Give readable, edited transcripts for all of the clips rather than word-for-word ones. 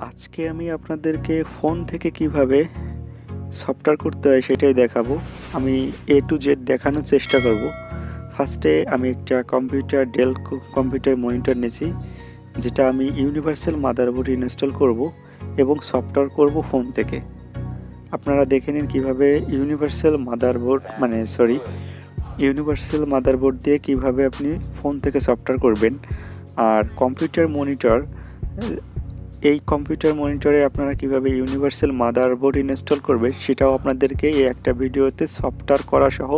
আজকে আমি আপনাদেরকে ফোন থেকে কিভাবে সফটওয়্যার করতে হয় সেটাই দেখাবো। আমি A to Z দেখানোর চেষ্টা করব। ফার্স্টে আমি একটা ডেল কম্পিউটার মনিটর নিয়েছি, যেটা আমি ইউনিভার্সাল মাদারবোর্ড ইনস্টল করব এবং সফটওয়্যার করব ফোন থেকে। আপনারা দেখে নিন কীভাবে ইউনিভার্সাল মাদারবোর্ড দিয়ে কিভাবে আপনি ফোন থেকে সফটওয়্যার করবেন। আর এই কম্পিউটার মনিটরে আপনারা কিভাবে ইউনিভার্সাল মাদারবোর্ড ইনস্টল করবেন সেটাও আপনাদেরকে এই একটা ভিডিওতে সফটওয়্যার করা সহ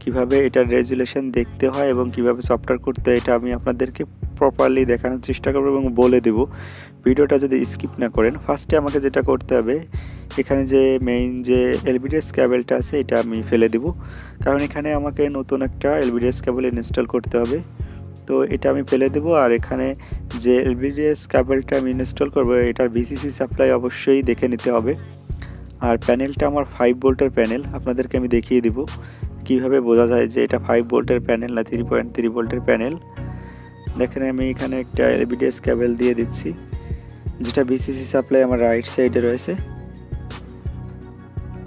কিভাবে এটার রেজুলেশন দেখতে হয় এবং কিভাবে সফটওয়্যার করতে হয় এটা আমি আপনাদেরকে প্রপারলি দেখানোর চেষ্টা করব এবং বলে দেব। ভিডিওটা যদি স্কিপ না করেন, ফার্স্টে আমাকে যেটা করতে হবে, এখানে যে মেইন যে এলবিডিএস কেবলটা আছে এটা আমি ফেলে দেব, কারণ এখানে আমাকে নতুন একটা এলবিডিএস কেবল ইনস্টল করতে হবে। তো এটা আমি ফেলে দেব। আর এখানে যে এলবিডিএস কেবলটা আমি ইনস্টল করব এটার ভিসিসি সাপ্লাই অবশ্যই দেখে নিতে হবে। আর প্যানেলটা আমার 5 ভোল্টের প্যানেল, আপনাদেরকে আমি দেখিয়ে দেব কিভাবে বোঝা যায় যে এটা 5 ভোল্টের প্যানেল না 3.3 ভোল্টের প্যানেল। দেখেন আমি এখানে একটা এলবিডিএস কেবল দিয়ে দিচ্ছি, যেটা ভিসিসি সাপ্লাই আমার রাইট সাইডে রয়েছে।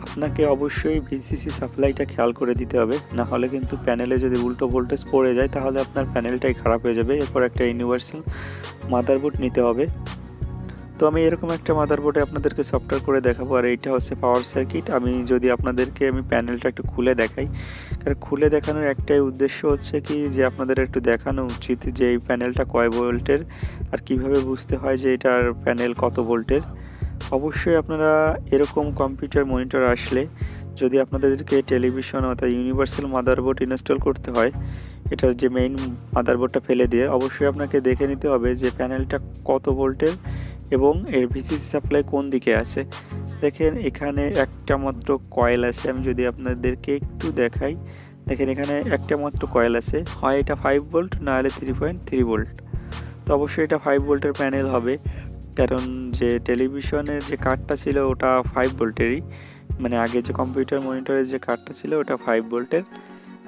আপনাকে অবশ্যই ভিসিসি সাপ্লাইটা খেয়াল করে দিতে হবে, না হলে কিন্তু প্যানেলে যদি উল্টো ভোল্টেজ পড়ে যায় তাহলে আপনার প্যানেলটাই খারাপ হয়ে যাবে। এরপর একটা ইউনিভার্সাল মাদারবোর্ড নিতে হবে। তো আমি এরকম একটা মাদারবোর্ডে আপনাদেরকে সফটওয়্যার করে দেখাবো। আর এইটা হচ্ছে পাওয়ার সার্কিট। আমি আপনাদেরকে প্যানেলটা একটু খুলে দেখাই, কারণ খুলে দেখানোর একটাই উদ্দেশ্য হচ্ছে কি যে আপনাদের একটু দেখানো উচিত যে এই প্যানেলটা কয় ভোল্টের আর কিভাবে বুঝতে হয় যে এটার প্যানেল কত ভোল্টের। অবশ্যই আপনারা এরকম কম্পিউটার মনিটর আসলে যদি আপনাদেরকে টেলিভিশন অর্থাৎ ইউনিভার্সাল মাদারবোর্ড ইনস্টল করতে হয়, এটার যে মেইন মাদারবোর্ডটা ফেলে দিয়ে অবশ্যই আপনাকে দেখে নিতে হবে যে প্যানেলটা কত ভোল্টের এবং এর ভিসিসি সাপ্লাই কোন দিকে আছে। দেখেন এখানে একটা মাত্র কয়েল আছে, আমি যদি আপনাদেরকে একটু দেখাই, দেখেন এখানে একটা মাত্র কয়েল আছে, হয় এটা 5 ভোল্ট না হলে 3.3 ভোল্ট। তো অবশ্যই এটা 5 ভোল্টের প্যানেল হবে, কারণ যে টেলিভিশনের যে কার্ডটা ছিল ওটা 5 ভোল্টেরই, মানে আগে যে কম্পিউটার মনিটরের যে কার্ডটা ছিল ওটা 5 ভোল্টের।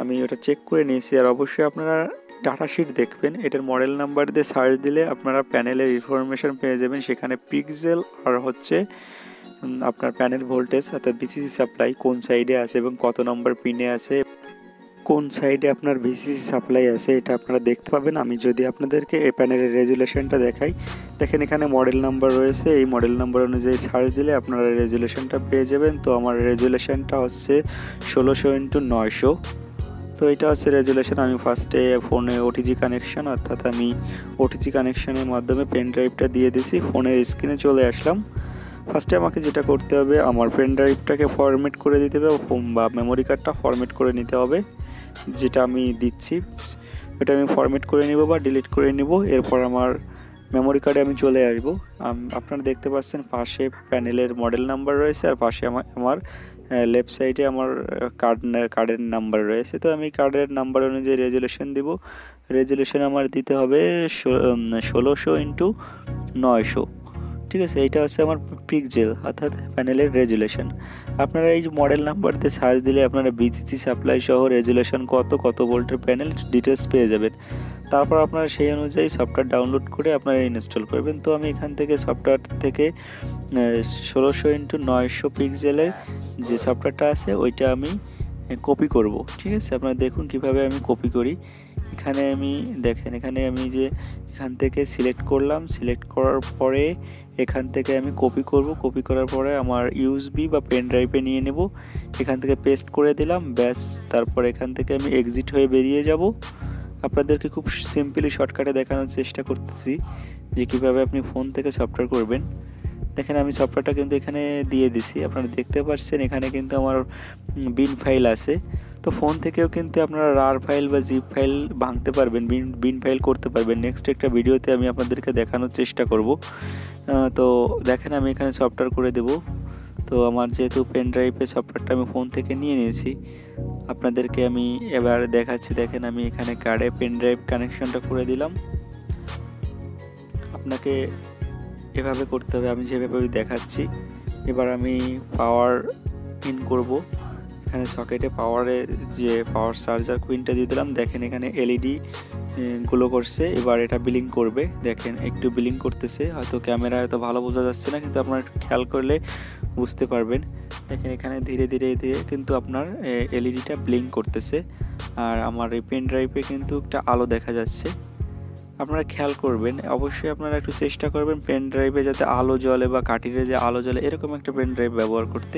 আমি ওটা চেক করে নিয়েছি। আর অবশ্যই আপনারা ডাটাশিট দেখবেন, এটার মডেল নাম্বার দিয়ে সার্চ দিলে আপনারা প্যানেলের ইনফরমেশন পেয়ে যাবেন। সেখানে পিক্সেল আর হচ্ছে আপনার প্যানেল ভোল্টেজ অর্থাৎ ভিসিসি সাপ্লাই কোন সাইডে আছে এবং কত নম্বর পিনে আছে, কোন সাইডে আপনার ভিসিসি সাপ্লাই আছে এটা আপনারা দেখতে পাবেন। আমি যদি আপনাদেরকে এই প্যানেলের রেজুলেশনটা দেখাই, দেখেন এখানে মডেল নাম্বার রয়েছে, এই মডেল নাম্বার অনুযায়ী সার্চ দিলে আপনারা রেজুলেশনটা পেয়ে যাবেন। তো আমার রেজুলেশনটা হচ্ছে 1600x900। তো এটা হচ্ছে রেজুলেশন। আমি ফার্স্টে ফোনে ওটিজি কানেকশন অর্থাৎ আমি ওটিজি কানেকশনের মাধ্যমে পেন ড্রাইভটা দিয়ে দিছি, ফোনের স্ক্রিনে চলে আসলাম। ফার্স্টে আমাকে যেটা করতে হবে আমার পেন ড্রাইভটাকে ফরম্যাট করে দিতে হবে বা মেমোরি কার্ডটা ফরম্যাট করে নিতে হবে, যেটা আমি দিচ্ছি এটা আমি ফরম্যাট করে নিব বা ডিলিট করে নিব। এরপর আমার মেমোরি কার্ডে আমি চলে আসবো। আপনারা দেখতে পাচ্ছেন পাশে প্যানেলের মডেল নাম্বার রয়েছে আর পাশে আমার লেফট সাইডে আমার কার্ডের নাম্বার রয়েছে। তো আমি কার্ডের নাম্বার অনুযায়ী রেজুলেশন দিব। রেজুলেশন আমার দিতে হবে 1600x900। ঠিক আছে, এইটা হচ্ছে আমার পিক্সেল অর্থাৎ প্যানেলের রেজুলেশন। আপনারা এই যে মডেল নাম্বার দিয়ে সার্চ দিলে আপনারা ভিসিসি সাপ্লাই সহ রেজুলেশন কত ভোল্টের প্যানেল ডিটেলস পেয়ে যাবেন। তারপর আপনারা সেই অনুযায়ী সফটওয়্যার ডাউনলোড করে আপনারা ইনস্টল করবেন। তো আমি এখান থেকে সফটওয়্যার থেকে 1600x900 পিক্সেলের যে সফটওয়্যারটা আছে ওইটা আমি কপি করব। ঠিক আছে, আপনারা দেখুন কিভাবে আমি কপি করি। এখানে আমি দেখেন এখানে আমি যে এখান থেকে সিলেক্ট করলাম, সিলেক্ট করার পরে এখান থেকে আমি কপি করব। কপি করার পরে আমার ইউএসবি বা পেন ড্রাইভে নিয়ে নেব, এখান থেকে পেস্ট করে দিলাম, ব্যাস। তারপর এখান থেকে আমি এক্সিট হয়ে বেরিয়ে যাব। আপনাদেরকে খুব সিম্পলি শর্টকাটে দেখানোর চেষ্টা করতেছি যে কীভাবে আপনি ফোন থেকে সফটওয়্যার করবেন। দেখেন আমি সফটওয়্যারটা কিন্তু এখানে দিয়ে দিছি, আপনারা দেখতে পাচ্ছেন এখানে কিন্তু আমার বিন ফাইল আছে। তো ফোন থেকেও কিন্তু আপনারা রার ফাইল বা জিপ ফাইল ভাঙতে পারবেন, বিন ফাইল করতে পারবেন। নেক্সট একটা ভিডিওতে আমি আপনাদেরকে দেখানোর চেষ্টা করব। তো দেখেন আমি এখানে সফটওয়্যার করে দেব। তো আমার যেহেতু পেন ড্রাইভে সফটওয়্যারটা আমি ফোন থেকে নিয়ে নিয়েছি, আপনাদেরকে আমি এবার দেখাচ্ছি। দেখেন আমি এখানে কার্ডে পেন ড্রাইভ কানেকশনটা করে দিলাম। আপনাকে এভাবে করতে হবে আমি যেভাবে দেখাচ্ছি। এবার আমি পাওয়ার ইন করব। এখানে সকেটে পাওয়ারের যে পাওয়ার চার্জার কুইনটা দিয়ে দিলাম। দেখেন এখানে এলইডি গুলো করছে, এবার এটা ব্লিং করবে। দেখেন একটু ব্লিং করতেছে, হয়তো ক্যামেরায় হয়তো ভালো বোঝা যাচ্ছে না, কিন্তু আপনারা একটু খেয়াল করলে বুঝতে পারবেন। দেখেন এখানে ধীরে ধীরে ধীরে কিন্তু আপনার এলইডিটা ব্লিং করতেছে, আর আমার এই পেন ড্রাইভে কিন্তু একটা আলো দেখা যাচ্ছে। আপনারা খেয়াল করবেন, অবশ্যই আপনারা একটু চেষ্টা করবেন পেন ড্রাইভে যাতে আলো জ্বলে বা কাঠিরে যে আলো জ্বলে এরকম একটা পেন ড্রাইভ ব্যবহার করতে।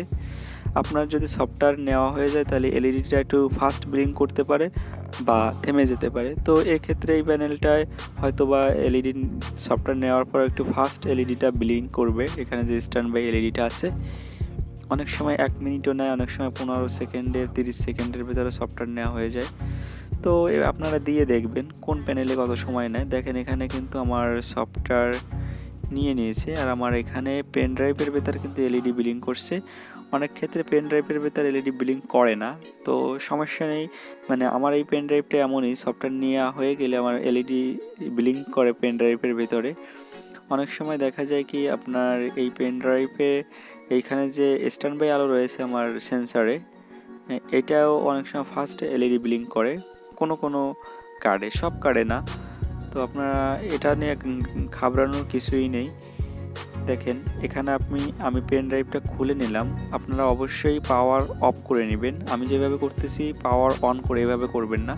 আপনার যদি সফটওয়্যার নেওয়া হয়ে যায় তাহলে এলইডিটা একটু ফাস্ট ব্লিং করতে পারে বা থেমে যেতে পারে। তো এক্ষেত্রে এই প্যানেলটায় হয়তো বা এলইডি সফটওয়্যার নেওয়ার পর একটু ফাস্ট এলইডিটা ব্লিং করবে। এখানে যে স্ট্যান্ড বাই এলইডিটা আছে, অনেক সময় 1 মিনিটও নেয়, অনেক সময় 15 সেকেন্ডের 30 সেকেন্ডের ভিতরে সফটওয়্যার নেওয়া হয়ে যায়। তো আপনারা দিয়ে দেখবেন কোন প্যানেলে কত সময় নেয়। দেখেন এখানে কিন্তু আমার সফটওয়্যার নিয়ে নিয়েছে, আর আমার এখানে পেন ড্রাইভের ভেতর কিন্তু এলইডি ব্লিং করছে। অনেক ক্ষেত্রে পেন ড্রাইভের ভেতর এলইডি ব্লিং করে না, তো সমস্যা নেই। মানে আমার এই পেন ড্রাইভটা এমনই, সফটওয়্যার নেওয়া হয়ে গেলে আমার এলইডি ব্লিং করে পেন ড্রাইভের ভেতরে। অনেক সময় দেখা যায় কি আপনার এই পেন ড্রাইভে এইখানে যে স্ট্যান্ড বাই আলো রয়েছে আমার সেন্সারে, এটাও অনেক সময় ফাস্ট এলইডি ব্লিং করে কোনো কোনো কার্ডে, সব কার্ডে না। তো আপনারা এটা নিয়ে ঘাবড়ানোর কিছুই নেই। দেখেন এখানে আমি পেন ড্রাইভটা খুলে নিলাম। আপনারা অবশ্যই পাওয়ার অফ করে নেবেন। আমি যেভাবে করতেছি পাওয়ার অন করে এভাবে করবেন না।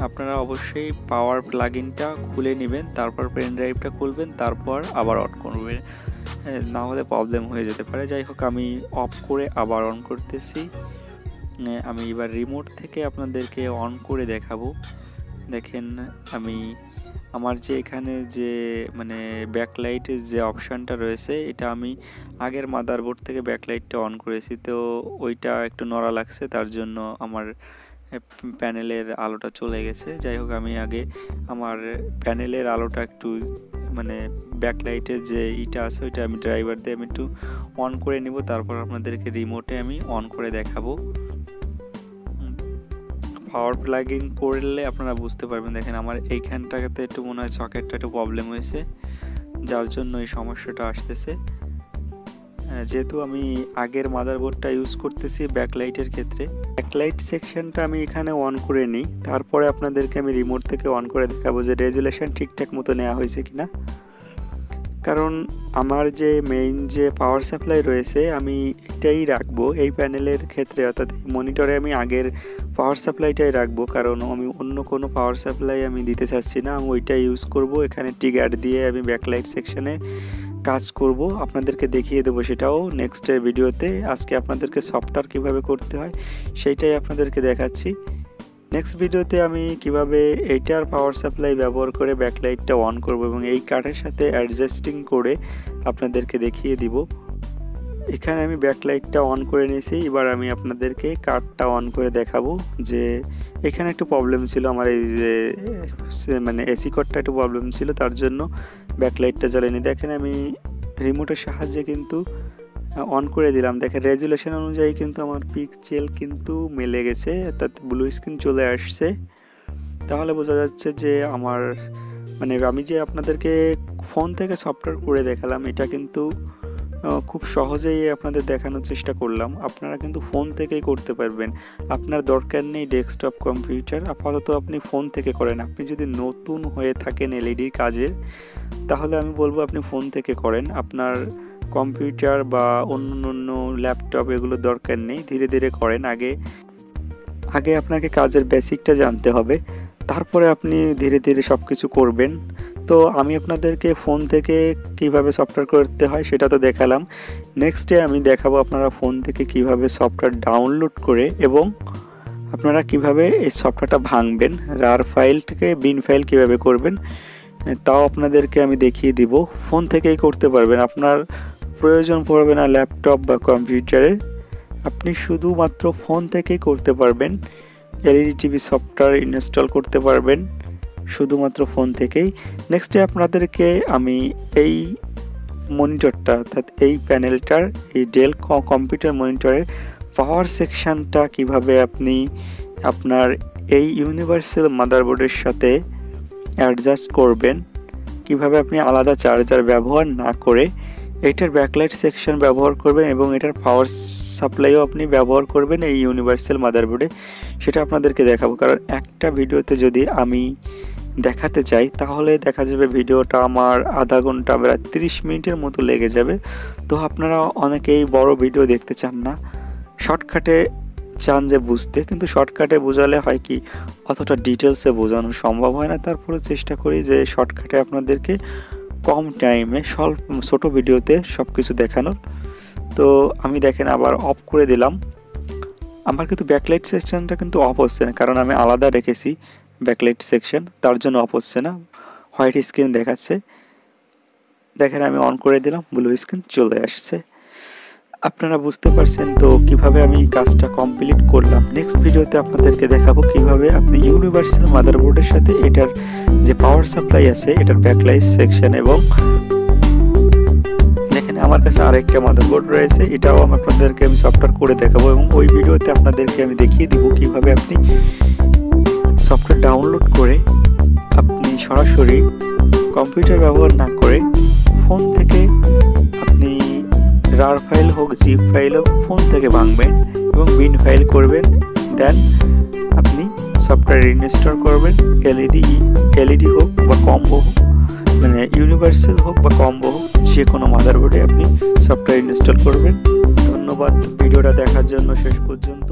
আপনারা অবশ্যই পাওয়ার প্লাগইনটা খুলে নেবেন, তারপর পেন ড্রাইভটা খুলবেন, তারপর আবার অন করবেন, না হলে প্রবলেম হয়ে যেতে পারে। যাই হোক আমি অফ করে আবার অন করতেছি। আমি এবার রিমোট থেকে আপনাদেরকে অন করে দেখাবো। দেখেন আমার যে এখানে যে মানে ব্যাকলাইটের যে অপশানটা রয়েছে, এটা আমি আগের মাদারবোর্ড থেকে ব্যাকলাইটটা অন করেছি, তো ওইটা একটু নড়া লাগছে, তার জন্য আমার প্যানেলের আলোটা চলে গেছে। যাই হোক আমি আগে আমার প্যানেলের আলোটা একটু মানে ব্যাকলাইটের যে ইটা আছে ওইটা আমি ড্রাইভার দিয়ে আমি একটু অন করে নিব, তারপর আপনাদেরকে রিমোটে আমি অন করে দেখাবো। পাওয়ার প্লাগ ইন করলে আপনারা বুঝতে পারবেন। দেখেন আমার এইখানটাতে একটু মনে হয় সকেটটা একটু প্রবলেম হয়েছে, যার জন্য এই সমস্যাটা আসতেছে। যেহেতু আমি আগের মাদারবোর্ডটা ইউজ করতেছি ব্যাকলাইটের ক্ষেত্রে, ব্যাকলাইট সেকশনটা আমি এখানে অন করে নিই, তারপরে আপনাদেরকে আমি রিমোট থেকে অন করে দেখাবো যে রেজুলেশন ঠিকঠাক মতো নেওয়া হয়েছে কিনা। কারণ আমার যে মেইন যে পাওয়ার সাপ্লাই রয়েছে আমি এটাই রাখবো এই প্যানেলের ক্ষেত্রে, অর্থাৎ মনিটরে আমি আগের পাওয়ার সাপ্লাইটাই রাখবো, কারণ আমি অন্য কোনো পাওয়ার সাপ্লাই আমি দিতে চাচ্ছি না, আমি ওইটাই ইউজ করব। এখানে ট্রিগার দিয়ে আমি ব্যাকলাইট সেকশনে কাজ করব, আপনাদেরকে দেখিয়ে দেবো সেটাও নেক্সটের ভিডিওতে। আজকে আপনাদেরকে সফটওয়্যার কীভাবে করতে হয় সেইটাই আপনাদেরকে দেখাচ্ছি। নেক্সট ভিডিওতে আমি কিভাবে এইটার পাওয়ার সাপ্লাই ব্যবহার করে ব্যাকলাইটটা অন করব এবং এই কার্ডের সাথে অ্যাডজাস্টিং করে আপনাদেরকে দেখিয়ে দিব। এখানে আমি ব্যাকলাইটটা অন করে নিয়েছি, এবার আমি আপনাদেরকে কার্ডটা অন করে দেখাবো যে এখানে একটু প্রবলেম ছিল, আমার এই যে মানে এসি কোডটা একটু প্রবলেম ছিল, তার জন্য ব্যাকলাইটটা জ্বালেনি। দেখেন আমি রিমোটের সাহায্যে কিন্তু অন করে দিলাম। দেখেন রেজুলেশন অনুযায়ী কিন্তু আমার পিক্সেল কিন্তু মিলে গেছে, অর্থাৎ ব্লু স্ক্রিন চলে আসছে। তাহলে বোঝা যাচ্ছে যে আমার মানে আমি যে আপনাদেরকে ফোন থেকে সফটওয়্যার করে দেখালাম এটা কিন্তু খুব সহজেই আপনাদের দেখানোর চেষ্টা করলাম। আপনারা কিন্তু ফোন থেকেই করতে পারবেন, আপনার দরকার নেই ডেস্কটপ কম্পিউটার। আপাতত আপনি ফোন থেকে করেন। আপনি যদি নতুন হয়ে থাকেন এলইডির কাজের, তাহলে আমি বলবো আপনি ফোন থেকে করেন। আপনার কম্পিউটার বা অন্য ল্যাপটপ এগুলো দরকার নেই, ধীরে ধীরে করেন। আগে আপনাকে কাজের বেসিকটা জানতে হবে, তারপরে আপনি ধীরে ধীরে সব কিছু করবেন। তো আমি আপনাদেরকে ফোন থেকে কিভাবে সফটওয়্যার করতে হয় সেটা তো দেখালাম। নেক্সটে আমি দেখাবো আপনারা ফোন থেকে কিভাবে সফটওয়্যার ডাউনলোড করে এবং আপনারা কিভাবে এই সফটওয়্যারটা ভাঙবেন, রার ফাইল থেকে বিন ফাইল কিভাবে করবেন তাও আপনাদেরকে আমি দেখিয়ে দিব। ফোন থেকেই করতে পারবেন, আপনার প্রয়োজন পড়বে না ল্যাপটপ বা কম্পিউটারে, আপনি শুধুমাত্র ফোন থেকেই করতে পারবেন। এলইডি টিভি সফটওয়্যার ইনস্টল করতে পারবেন শুধুমাত্র ফোন থেকেই। নেক্সটে আপনাদেরকে আমি এই মনিটরটা অর্থাৎ এই প্যানেলটার এই ডেল কম্পিউটার মনিটরের পাওয়ার সেকশনটা কিভাবে আপনি আপনার এই ইউনিভার্সাল মাদারবোর্ডের সাথে অ্যাডজাস্ট করবেন, কিভাবে আপনি আলাদা চার্জার ব্যবহার না করে এটার ব্যাকলাইট সেকশন ব্যবহার করবেন এবং এটার পাওয়ার সাপ্লাইও আপনি ব্যবহার করবেন এই ইউনিভার্সাল মাদারবোর্ডে। সেটা আপনাদেরকে দেখাবো, কারণ একটা ভিডিওতে যদি আমি দেখাতে চাই তাহলে দেখা যাবে ভিডিওটা আমার আধা ঘন্টা বা 30 মিনিটের মতো লেগে যাবে। তো আপনারা অনেকেই বড় ভিডিও দেখতে চান না, শর্টকাটে চান যে বুঝতে, কিন্তু শর্টকাটে বোঝালে হয় কি অতটা ডিটেলসে বোঝানো সম্ভব হয় না। তারপরে চেষ্টা করি যে শর্টকাটে আপনাদেরকে কম টাইমে ছোট ভিডিওতে সব কিছু দেখানোর। তো আমি দেখেন আবার অফ করে দিলাম। আমার কিন্তু ব্যাকলাইট সেকশনটা কিন্তু অফ হচ্ছে না, কারণ আমি আলাদা রেখেছি ব্যাকলাইট সেকশন, তার জন্য অফ হচ্ছে না, হোয়াইট স্ক্রিন দেখাচ্ছে। দেখেন আমি অন করে দিলাম, ব্লু স্ক্রিন চলে আসছে। আপনারা বুঝতে পারছেন তো কিভাবে আমি কাজটা কমপ্লিট করলাম। নেক্সট ভিডিওতে আপনাদেরকে দেখাবো কিভাবে আপনি ইউনিভার্সাল মাদারবোর্ডের সাথে এটার যে পাওয়ার সাপ্লাই আছে এটার ব্যাকলাইট সেকশন, এবং দেখেন আমার কাছে আরেকটা মাদারবোর্ড রয়েছে, এটাও আপনাদেরকে আমি সফটওয়্যার করে দেখাবো, এবং ওই ভিডিওতে আপনাদেরকে আমি দেখিয়ে দিব কিভাবে আপনি সফটওয়্যার ডাউনলোড করে আপনি সরাসরি কম্পিউটার ব্যবহার না করে ফোন থেকে আপনি রার ফাইল হোক জিপ ফাইল হোক ফোন থেকে ভাঙবেন এবং বিন ফাইল করবেন। দেন আপনি সফটওয়্যার ইনস্টল করবেন, এলইডি হোক বা কম্বো হোক, মানে ইউনিভার্সাল হোক বা কম্বো হোক, যে কোনো মাদারবোর্ডে আপনি সফটওয়্যার ইনস্টল করবেন। ধন্যবাদ ভিডিওটা দেখার জন্য শেষ পর্যন্ত।